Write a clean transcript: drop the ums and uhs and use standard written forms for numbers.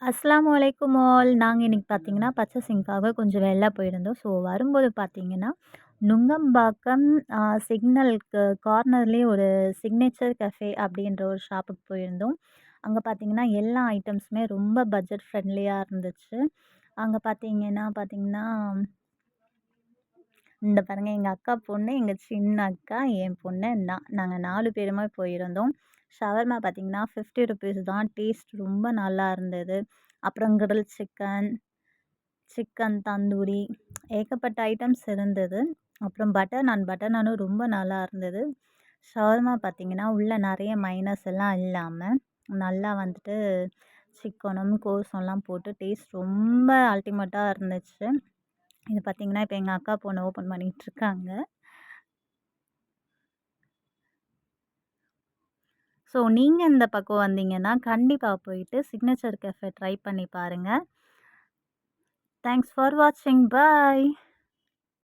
அஸ்ஸலாமு அலைக்கும் ஆல். நாங்க இன்னைக்கு பார்த்தீங்கன்னா, பர்ச்சேசிங்க்காக கொஞ்சம் வெளில போயிருந்தோம். ஸோ வரும்போது பார்த்தீங்கன்னா, நுங்கம்பாக்கம் சிக்னலுக்கு கார்னர்லேயே ஒரு சிக்னேச்சர் கஃபே அப்படின்ற ஒரு ஷாப்புக்கு போயிருந்தோம். அங்க பார்த்தீங்கன்னா, எல்லா ஐட்டம்ஸுமே ரொம்ப பட்ஜெட் ஃப்ரெண்ட்லியா இருந்துச்சு. அங்க பார்த்தீங்கன்னா, இந்த பாருங்க எங்க அக்கா பொண்ணு, எங்க சின்ன அக்கா, என் பொண்ணு, நான். நாங்க 4 பேருமே போயிருந்தோம். ஷவர்மா பார்த்தீங்கன்னா, ₹50 தான். டேஸ்ட் ரொம்ப நல்லா இருந்தது. அப்புறம் கிரில் சிக்கன், சிக்கன் தந்தூரி ஏகப்பட்ட ஐட்டம்ஸ் இருந்தது. அப்புறம் பட்டர் நானும் ரொம்ப நல்லா இருந்தது. ஷவர்மா பார்த்தீங்கன்னா, உள்ள நெறைய மைனஸ் எல்லாம் இல்லாம, நல்லா வந்துட்டு சிக்கனும், கோஸும்லாம் போட்டு டேஸ்ட் ரொம்ப அல்டிமேட்டா இருந்துச்சு. இது பார்த்தீங்கன்னா, இப்ப எங்க அக்கா பொண்ணு ஓப்பன் பண்ணிட்டுருக்காங்க. ஸோ நீங்க இந்த பக்கம் வந்தீங்கன்னா, கண்டிப்பா போயிட்டு சிக்னேச்சர் கஃபே ட்ரை பண்ணி பாருங்க. தேங்க்ஸ் ஃபார் வாட்சிங். பாய்.